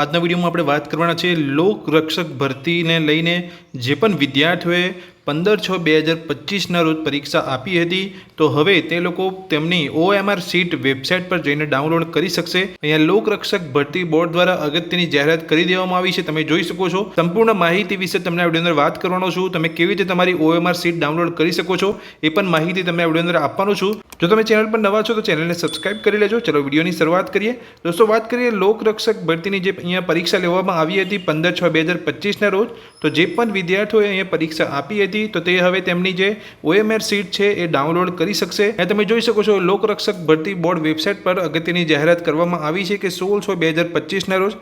આજના વિડીયોમાં આપણે વાત કરવાના છે લોકરક્ષક ભરતીને લઈને જે પણ વિદ્યાર્થીઓએ 15/6/2025ના રોજ પરીક્ષા આપી હતી તો હવે તે લોકો તેમની OMR સીટ વેબસાઇટ પર જઈને ડાઉનલોડ કરી શકશે। અહીંયા લોકરક્ષક ભરતી બોર્ડ દ્વારા અગત્યની જાહેરાત કરી દેવામાં આવી છે। તમે જોઈ શકો છો સંપૂર્ણ માહિતી વિશે તમને આ વિડીયોની અંદર વાત કરવાનો છું। તમે કેવી રીતે તમારી OMR સીટ ડાઉનલોડ કરી શકો છો એ પણ માહિતી તમને આ વિડીયોની અંદર આપવાનો છું। જો તમે ચેનલ પર નવા છો તો ચેનલને સબસ્ક્રાઇબ કરી લેજો। ચલો વિડીયોની શરૂઆત કરીએ। દોસ્તો વાત કરીએ લોકરક્ષક ભરતીની જે અહીંયા પરીક્ષા લેવામાં આવી હતી 15/6/2025ના રોજ તો જે પણ વિદ્યાર્થીઓએ અહીંયા પરીક્ષા આપી હતી તો તે હવે તેમની જે OMR સીટ છે એ ડાઉનલોડ કરી શકશે। અહીંયા તમે જોઈ શકો છો લોકરક્ષક ભરતી બોર્ડ વેબસાઇટ પર અગત્યની જાહેરાત કરવામાં આવી છે કે 16/6/2025ના રોજ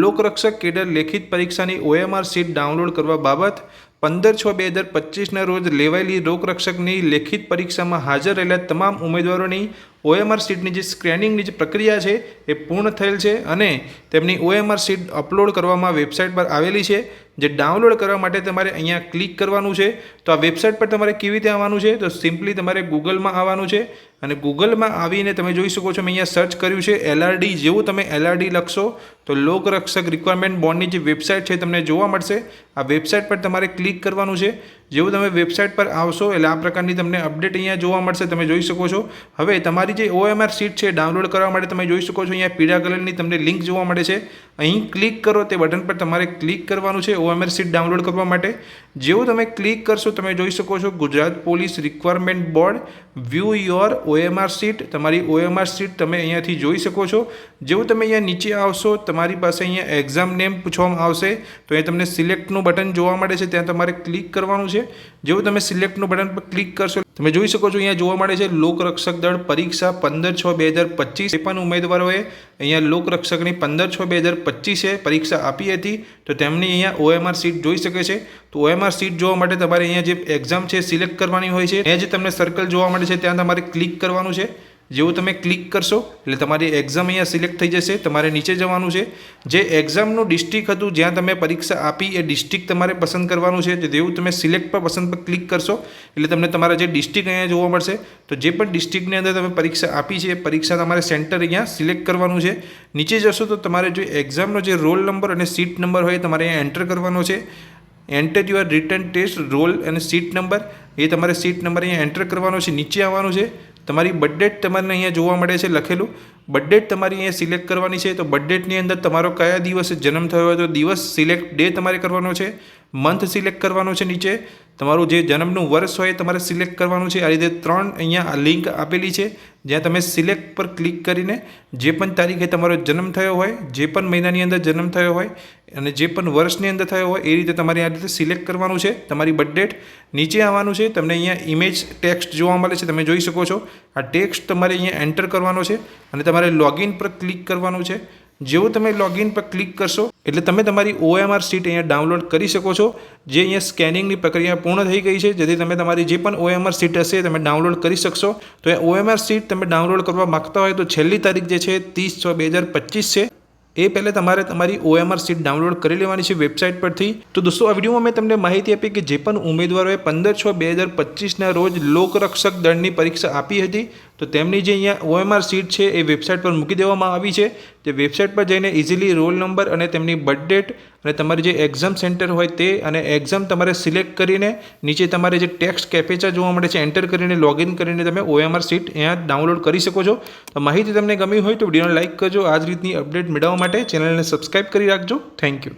લોકરક્ષક કેડર લેખિત પરીક્ષાની OMR સીટ ડાઉનલોડ કરવા બાબત 15/6/2025ના રોજ લેવાયેલી લોકરક્ષકની લેખિત પરીક્ષામાં હાજર રહેલા તમામ ઉમેદવારોની OMR સીટની જે સ્કેનિંગની જે પ્રક્રિયા છે એ પૂર્ણ થયેલ છે અને તેમની OMR સીટ અપલોડ કરવામાં વેબસાઇટ પર આવેલી છે। જે ડાઉનલોડ કરવા માટે તમારે અહીંયા ક્લિક કરવાનું છે। તો આ વેબસાઇટ પર તમારે કેવી રીતે આવવાનું છે તો સિમ્પલી તમારે ગૂગલમાં આવવાનું છે અને ગૂગલમાં આવીને તમે જોઈ શકો છો મેં અહીંયા સર્ચ કર્યું છે LRD। જેવું તમે LRD લખશો તો લોકરક્ષક રિક્વાયરમેન્ટ બોર્ડની જે વેબસાઇટ છે તમને જોવા મળશે। આ વેબસાઇટ પર તમારે ક્લિક કરવાનું છે। જેવું તમે વેબસાઇટ પર આવશો એટલે આ પ્રકારની તમને અપડેટ અહીંયા જોવા મળશે। તમે જોઈ શકો છો હવે તમારી જે OMR સીટ છે ડાઉનલોડ કરવા માટે તમે જોઈ શકો છો અહીંયા પીળા કલરની તમને લિંક જોવા મળે છે। અહીં ક્લિક કરો તે બટન પર તમારે ક્લિક કરવાનું છે OMR સીટ ડાઉનલોડ કરવા માટે। જેવું તમે ક્લિક કરશો તમે જોઈ શકો છો Gujarat police requirement board view your OMR seat. તમારી OMR સીટ તમે અહીંયાથી જોઈ શકો છો। જેવું તમે અહીંયા નીચે આવશો તમારી પાસે અહીંયા એક્ઝામ નેમ પૂછવામાં આવશે તો અહીંયા તમને સિલેક્ટનું બટન જોવા મળે છે ત્યાં તમારે ક્લિક કરવાનું છે। જેવું તમે સિલેક્ટનું બટન પર ક્લિક કરશો તમે જોઈ શકો છો અહીંયા જોવા મળે છે લોકરક્ષક દળ પરીક્ષા 15/6/2025 એ પણ ઉમેદવારોએ અહીંયા લોકરક્ષકની 15/6/2025 પરીક્ષા આપી હતી તો તેમની અહીંયા OMR સીટ જોઈ શકે છે। તો OMR સીટ જોવા માટે તમારે અહીંયા જે એક્ઝામ છે સિલેક્ટ કરવાની હોય છે। અહીંયા જે તમને સર્કલ જોવા મળે છે ત્યાં તમારે ક્લિક કરવાનું છે। જેવું તમે ક્લિક કરશો એટલે તમારી એક્ઝામ અહીંયા સિલેક્ટ થઈ જશે। તમારે નીચે જવાનું છે જે એક્ઝામનું ડિસ્ટ્રિક્ટ હતું જ્યાં તમે પરીક્ષા આપી એ ડિસ્ટ્રિક્ટ તમારે પસંદ કરવાનું છે। જેવું તમે સિલેક્ટ પર પસંદ પર ક્લિક કરશો એટલે તમને તમારા જે ડિસ્ટ્રિક્ટ અહીંયા જોવા મળશે તો જે પણ ડિસ્ટ્રિક્ટની અંદર તમે પરીક્ષા આપી છે એ પરીક્ષા તમારે સેન્ટર અહીંયા સિલેક્ટ કરવાનું છે। નીચે જશો તો તમારે જે એક્ઝામનો જે રોલ નંબર અને સીટ નંબર હોય તમારે અહીંયા એન્ટર કરવાનો છે। Enter your return test roll અને સીટ નંબર એ તમારે સીટ નંબર અહીંયા એન્ટર કરવાનો છે। નીચે આવવાનું છે તમારી બર્થ ડેટ તમને અહીંયા જોવા મળે છે લખેલું બર્થ ડેટ તમારી અહીંયા સિલેક્ટ કરવાની છે। તો બર્થ ડેટની અંદર તમારો કયા દિવસે જન્મ થયો હોય તો દિવસ સિલેક્ટ ડે તમારે કરવાનો છે। મંથ સિલેક્ટ કરવાનો છે। નીચે તમારું જે જન્મનું વર્ષ હોય તમારે સિલેક્ટ કરવાનું છે। આ રીતે 3 અહીંયા લિંક આપેલી છે જ્યાં તમે સિલેક્ટ પર ક્લિક કરીને જે પણ તારીખે તમારો જન્મ થયો હોય જે પણ મહિનાની અંદર જન્મ થયો હોય અને જે પણ વર્ષની અંદર થયો હોય એ રીતે તમારે આ રીતે સિલેક્ટ કરવાનું છે તમારી બર્થ ડેટ। નીચે આવવાનું છે તમને અહીંયા ઇમેજ ટેક્સ્ટ જોવા મળે છે તમે જોઈ શકો છો આ ટેક્સ્ટ તમારે અહીંયા એન્ટર કરવાનો છે અને તમારે લોગિન પર ક્લિક કરવાનું છે। જેવું તમે લોગિન પર ક્લિક કરશો એટલે તમે તમારી OMR સીટ અહીંયા ડાઉનલોડ કરી શકો છો। જે અહીંયા સ્કેનિંગની પ્રક્રિયા પૂર્ણ થઈ ગઈ છે જેથી તમે તમારી જે પણ OMR સીટ હશે તમે ડાઉનલોડ કરી શકશો। તો એ OMR સીટ તમે ડાઉનલોડ કરવા માગતા હોય તો છેલ્લી તારીખ જે છે 30/6/2025 છે। એ પહેલાં તમારે તમારી OMR સીટ ડાઉનલોડ કરી લેવાની છે વેબસાઇટ પરથી। તો દોસ્તો આ વિડીયોમાં મેં તમને માહિતી આપી કે જે પણ ઉમેદવારોએ 15/6/2025ના રોજ લોકરક્ષક દળની પરીક્ષા આપી હતી તો તેમની જે અહીંયા OMR સીટ છે એ વેબસાઇટ પર મૂકી દેવામાં આવી છે। જે વેબસાઇટ પર જઈને ઇઝીલી રોલ નંબર અને તેમની બર્થ ડેટ અને તમારી જે એક્ઝામ સેન્ટર હોય તે અને એક્ઝામ તમારે સિલેક્ટ કરીને નીચે તમારે જે ટેક્સ્ટ કેપ્ચા જોવા મળે છે એન્ટર કરીને લોગિન કરીને તમે OMR સીટ અહીંયા ડાઉનલોડ કરી શકો છો। તો માહિતી તમને ગમી હોય તો વિડીયોને લાઇક કરજો। આ જ રીતની અપડેટ મેળવવા માટે ચેનલને સબસ્ક્રાઇબ કરી રાખજો। Thank you.